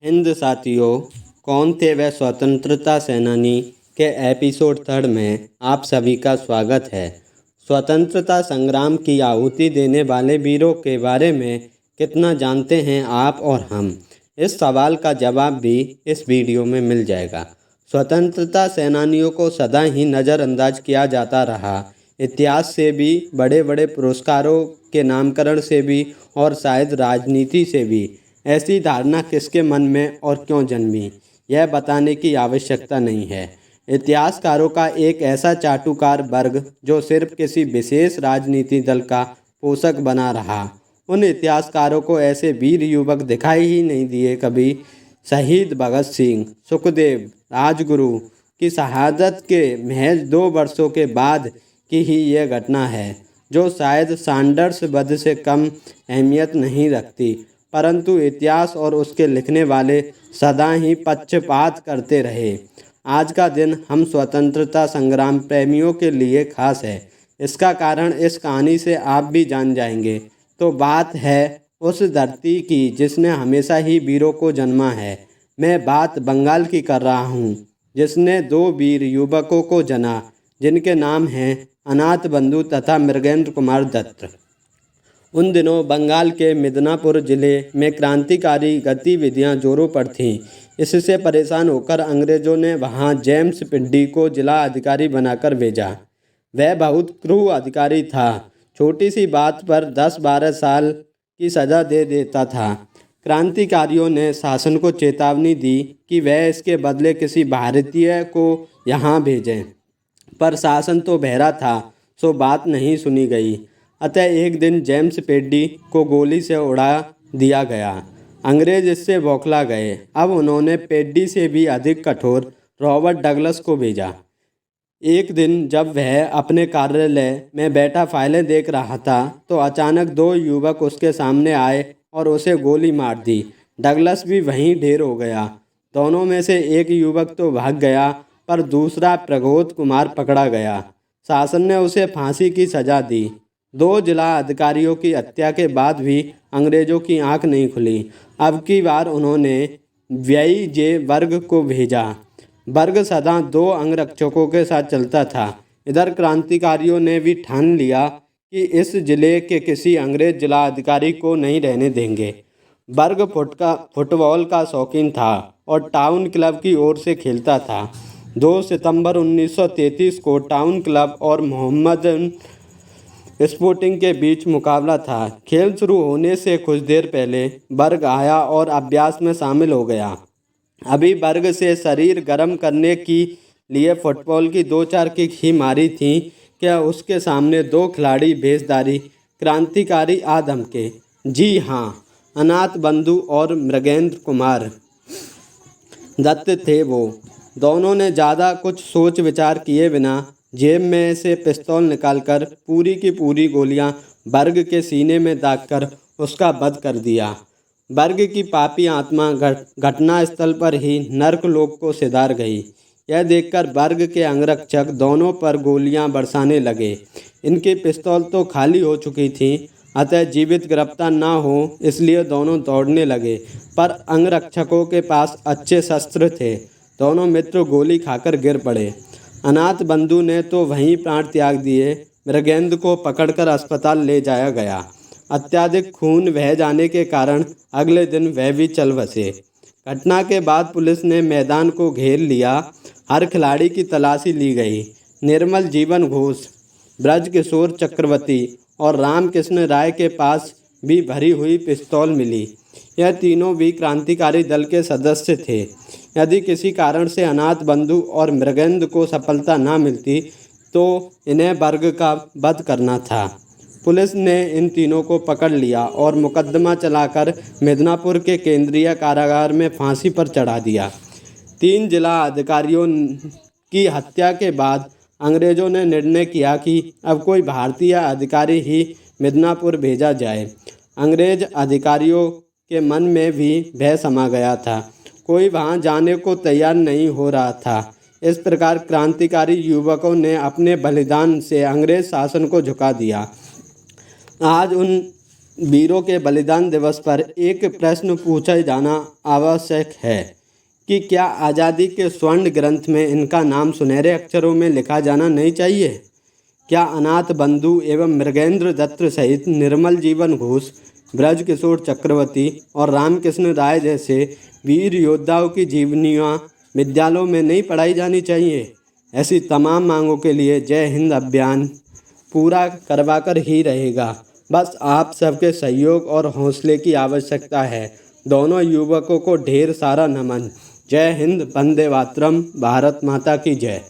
हिंद साथियों, कौन थे वह स्वतंत्रता सेनानी के एपिसोड 3 में आप सभी का स्वागत है। स्वतंत्रता संग्राम की आहुति देने वाले वीरों के बारे में कितना जानते हैं आप और हम? इस सवाल का जवाब भी इस वीडियो में मिल जाएगा। स्वतंत्रता सेनानियों को सदा ही नज़रअंदाज किया जाता रहा। इतिहास से भी, बड़े बड़े पुरस्कारों के नामकरण से भी और शायद राजनीति से भी। ऐसी धारणा किसके मन में और क्यों जन्मी, यह बताने की आवश्यकता नहीं है। इतिहासकारों का एक ऐसा चाटुकार वर्ग जो सिर्फ किसी विशेष राजनीति दल का पोषक बना रहा। उन इतिहासकारों को ऐसे वीर युवक दिखाई ही नहीं दिए कभी। शहीद भगत सिंह, सुखदेव, राजगुरु की शहादत के महज 2 वर्षों के बाद की ही यह घटना है, जो शायद सैंडर्स वध से कम अहमियत नहीं रखती, परंतु इतिहास और उसके लिखने वाले सदा ही पक्षपात करते रहे। आज का दिन हम स्वतंत्रता संग्राम प्रेमियों के लिए खास है। इसका कारण इस कहानी से आप भी जान जाएंगे। तो बात है उस धरती की जिसने हमेशा ही वीरों को जन्मा है। मैं बात बंगाल की कर रहा हूँ, जिसने 2 वीर युवकों को जना, जिनके नाम हैं अनाथ बंधु तथा मृगेंद्र कुमार दत्त। उन दिनों बंगाल के मिदनापुर जिले में क्रांतिकारी गतिविधियां जोरों पर थीं। इससे परेशान होकर अंग्रेज़ों ने वहां जेम्स पिड्डी को जिला अधिकारी बनाकर भेजा। वह बहुत क्रूर अधिकारी था। छोटी सी बात पर 10-12 साल की सज़ा दे देता था। क्रांतिकारियों ने शासन को चेतावनी दी कि वह इसके बदले किसी भारतीय को यहाँ भेजें, पर शासन तो बहरा था, सो बात नहीं सुनी गई। अतः एक दिन जेम्स पेड्डी को गोली से उड़ा दिया गया। अंग्रेज इससे बौखला गए। अब उन्होंने पेड्डी से भी अधिक कठोर रॉबर्ट डगलस को भेजा। एक दिन जब वह अपने कार्यालय में बैठा फाइलें देख रहा था, तो अचानक 2 युवक उसके सामने आए और उसे गोली मार दी। डगलस भी वहीं ढेर हो गया। दोनों में से एक युवक तो भाग गया, पर दूसरा प्रबोध कुमार पकड़ा गया। शासन ने उसे फांसी की सज़ा दी। 2 जिला अधिकारियों की हत्या के बाद भी अंग्रेज़ों की आंख नहीं खुली। अब की बार उन्होंने वाई.जे. वर्ग को भेजा। वर्ग सदा 2 अंगरक्षकों के साथ चलता था। इधर क्रांतिकारियों ने भी ठान लिया कि इस जिले के किसी अंग्रेज जिला अधिकारी को नहीं रहने देंगे। वर्ग फुटबॉल का शौकीन था और टाउन क्लब की ओर से खेलता था। 2 सितंबर 1933 को टाउन क्लब और मोहम्मदन स्पोर्टिंग के बीच मुकाबला था। खेल शुरू होने से कुछ देर पहले वर्ग आया और अभ्यास में शामिल हो गया। अभी वर्ग से शरीर गर्म करने के लिए फुटबॉल की 2-4 किक ही मारी थी, क्या उसके सामने 2 खिलाड़ी भेषधारी क्रांतिकारी आ धमके। जी हाँ, अनाथ बंधु और मृगेंद्र कुमार दत्त थे वो। दोनों ने ज़्यादा कुछ सोच विचार किए बिना जेब में से पिस्तौल निकालकर पूरी की पूरी गोलियां वर्ग के सीने में दागकर उसका वध कर दिया। वर्ग की पापी आत्मा घटना स्थल पर ही नर्कलोक को सिधार गई। यह देखकर वर्ग के अंगरक्षक दोनों पर गोलियां बरसाने लगे। इनकी पिस्तौल तो खाली हो चुकी थी, अतः जीवित गिरफ्तार ना हो इसलिए दोनों दौड़ने लगे, पर अंगरक्षकों के पास अच्छे शस्त्र थे। दोनों मित्र गोली खाकर गिर पड़े। अनाथ बंधु ने तो वहीं प्राण त्याग दिए। मृगेंद्र को पकड़कर अस्पताल ले जाया गया। अत्यधिक खून बह जाने के कारण अगले दिन वह भी चल बसे। घटना के बाद पुलिस ने मैदान को घेर लिया। हर खिलाड़ी की तलाशी ली गई। निर्मल जीवन घोष, ब्रजकिशोर चक्रवर्ती और रामकृष्ण राय के पास भी भरी हुई पिस्तौल मिली। यह तीनों भी क्रांतिकारी दल के सदस्य थे। यदि किसी कारण से अनाथ बंधु और मृगेंद्र को सफलता न मिलती, तो इन्हें वर्ग का वध करना था। पुलिस ने इन तीनों को पकड़ लिया और मुकदमा चलाकर मिदनापुर के केंद्रीय कारागार में फांसी पर चढ़ा दिया। 3 जिला अधिकारियों की हत्या के बाद अंग्रेज़ों ने निर्णय किया कि अब कोई भारतीय अधिकारी ही मिदनापुर भेजा जाए। अंग्रेज अधिकारियों के मन में भी भय समा गया था। कोई वहां जाने को तैयार नहीं हो रहा था। इस प्रकार क्रांतिकारी युवकों ने अपने बलिदान से अंग्रेज शासन को झुका दिया। आज उन वीरों के बलिदान दिवस पर एक प्रश्न पूछा जाना आवश्यक है कि क्या आज़ादी के स्वर्ण ग्रंथ में इनका नाम सुनहरे अक्षरों में लिखा जाना नहीं चाहिए? क्या अनाथ बंधु एवं मृगेंद्र दत्त सहित निर्मल जीवन घोष, ब्रजकिशोर चक्रवर्ती और रामकृष्ण राय जैसे वीर योद्धाओं की जीवनियाँ विद्यालयों में नहीं पढ़ाई जानी चाहिए? ऐसी तमाम मांगों के लिए जय हिंद अभियान पूरा करवाकर ही रहेगा। बस आप सबके सहयोग और हौसले की आवश्यकता है। दोनों युवकों को ढेर सारा नमन। जय हिंद, वंदे मातरम, भारत माता की जय।